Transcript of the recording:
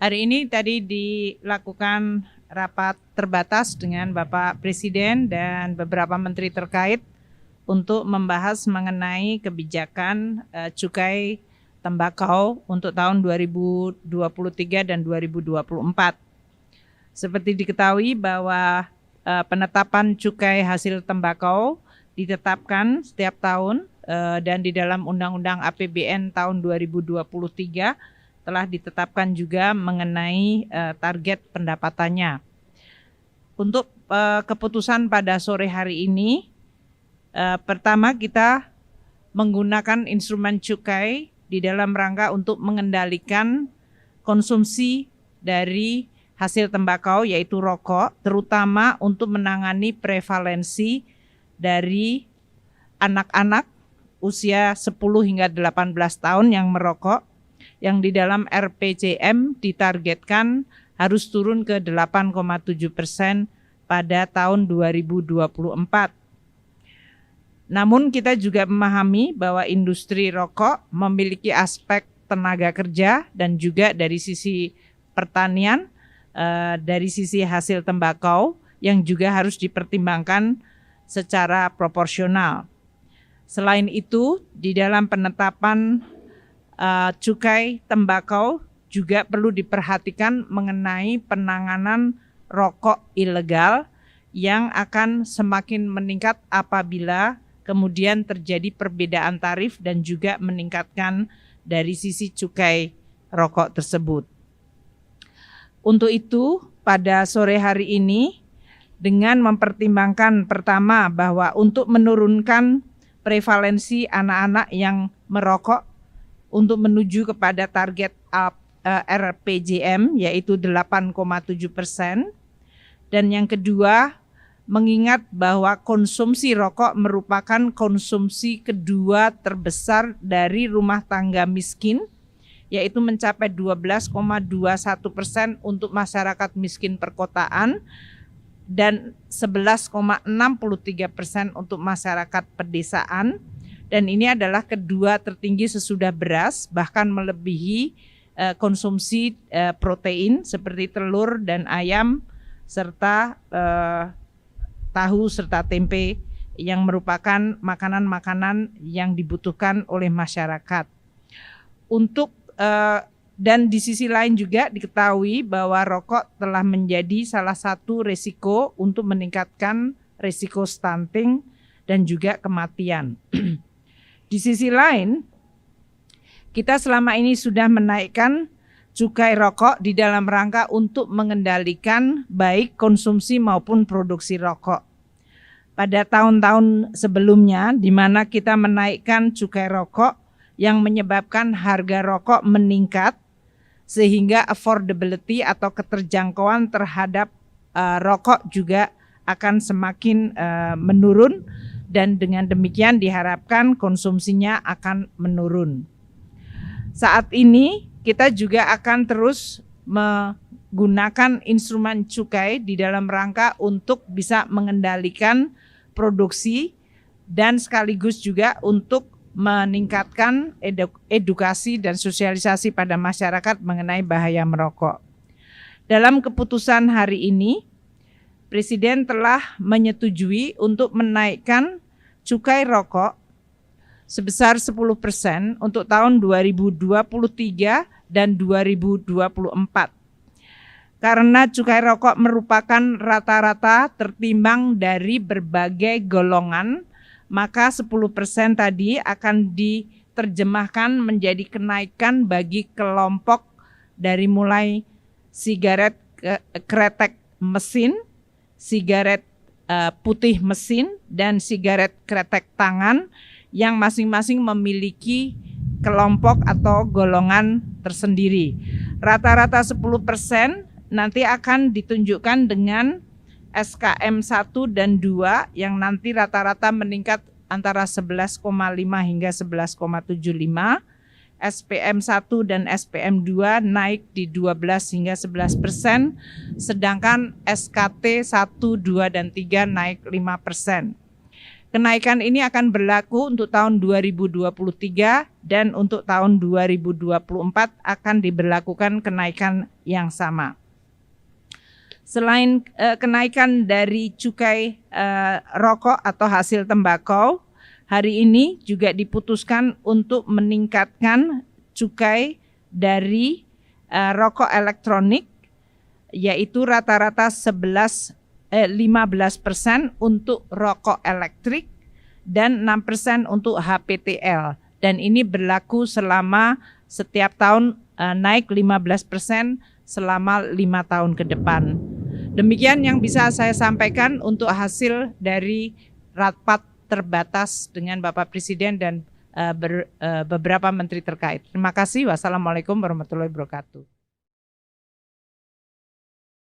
Hari ini tadi dilakukan rapat terbatas dengan Bapak Presiden dan beberapa menteri terkait untuk membahas mengenai kebijakan cukai tembakau untuk tahun 2023 dan 2024. Seperti diketahui bahwa penetapan cukai hasil tembakau ditetapkan setiap tahun dan di dalam Undang-Undang APBN tahun 2023 telah ditetapkan juga mengenai target pendapatannya. Untuk keputusan pada sore hari ini, pertama kita menggunakan instrumen cukai di dalam rangka untuk mengendalikan konsumsi dari hasil tembakau yaitu rokok, terutama untuk menangani prevalensi dari anak-anak usia 10 hingga 18 tahun yang merokok, yang di dalam RPJM ditargetkan harus turun ke 8,7% pada tahun 2024. Namun kita juga memahami bahwa industri rokok memiliki aspek tenaga kerja dan juga dari sisi pertanian, dari sisi hasil tembakau yang juga harus dipertimbangkan secara proporsional. Selain itu, di dalam penetapan cukai tembakau juga perlu diperhatikan mengenai penanganan rokok ilegal yang akan semakin meningkat apabila kemudian terjadi perbedaan tarif dan juga meningkatkan dari sisi cukai rokok tersebut. Untuk itu, pada sore hari ini dengan mempertimbangkan pertama bahwa untuk menurunkan prevalensi anak-anak yang merokok untuk menuju kepada target RPJM yaitu 8,7%. Dan yang kedua, mengingat bahwa konsumsi rokok merupakan konsumsi kedua terbesar dari rumah tangga miskin, yaitu mencapai 12,21% untuk masyarakat miskin perkotaan dan 11,63% untuk masyarakat pedesaan. Dan ini adalah kedua tertinggi sesudah beras, bahkan melebihi konsumsi protein seperti telur dan ayam, serta tahu serta tempe yang merupakan makanan-makanan yang dibutuhkan oleh masyarakat. Dan di sisi lain juga diketahui bahwa rokok telah menjadi salah satu risiko untuk meningkatkan risiko stunting dan juga kematian. Di sisi lain, kita selama ini sudah menaikkan cukai rokok di dalam rangka untuk mengendalikan baik konsumsi maupun produksi rokok. Pada tahun-tahun sebelumnya, di mana kita menaikkan cukai rokok yang menyebabkan harga rokok meningkat, sehingga affordability atau keterjangkauan terhadap rokok juga akan semakin menurun. Dan dengan demikian diharapkan konsumsinya akan menurun. Saat ini kita juga akan terus menggunakan instrumen cukai di dalam rangka untuk bisa mengendalikan produksi dan sekaligus juga untuk meningkatkan edukasi dan sosialisasi pada masyarakat mengenai bahaya merokok. Dalam keputusan hari ini, Presiden telah menyetujui untuk menaikkan cukai rokok sebesar 10% untuk tahun 2023 dan 2024. Karena cukai rokok merupakan rata-rata tertimbang dari berbagai golongan, maka 10% tadi akan diterjemahkan menjadi kenaikan bagi kelompok dari mulai sigaret kretek mesin, sigaret putih mesin, dan sigaret kretek tangan yang masing-masing memiliki kelompok atau golongan tersendiri. Rata-rata 10% nanti akan ditunjukkan dengan SKM 1 dan 2 yang nanti rata-rata meningkat antara 11,5 hingga 11,75. SPM 1 dan SPM 2 naik di 12 hingga 11%, sedangkan SKT 1, 2, dan 3 naik 5%. Kenaikan ini akan berlaku untuk tahun 2023 dan untuk tahun 2024 akan diberlakukan kenaikan yang sama. Selain kenaikan dari cukai rokok atau hasil tembakau, hari ini juga diputuskan untuk meningkatkan cukai dari rokok elektronik, yaitu rata-rata 15% untuk rokok elektrik dan 6% untuk HPTL. Dan ini berlaku selama setiap tahun naik 15% selama 5 tahun ke depan. Demikian yang bisa saya sampaikan untuk hasil dari rapat terbatas dengan Bapak Presiden dan beberapa menteri terkait. Terima kasih. Wassalamualaikum warahmatullahi wabarakatuh.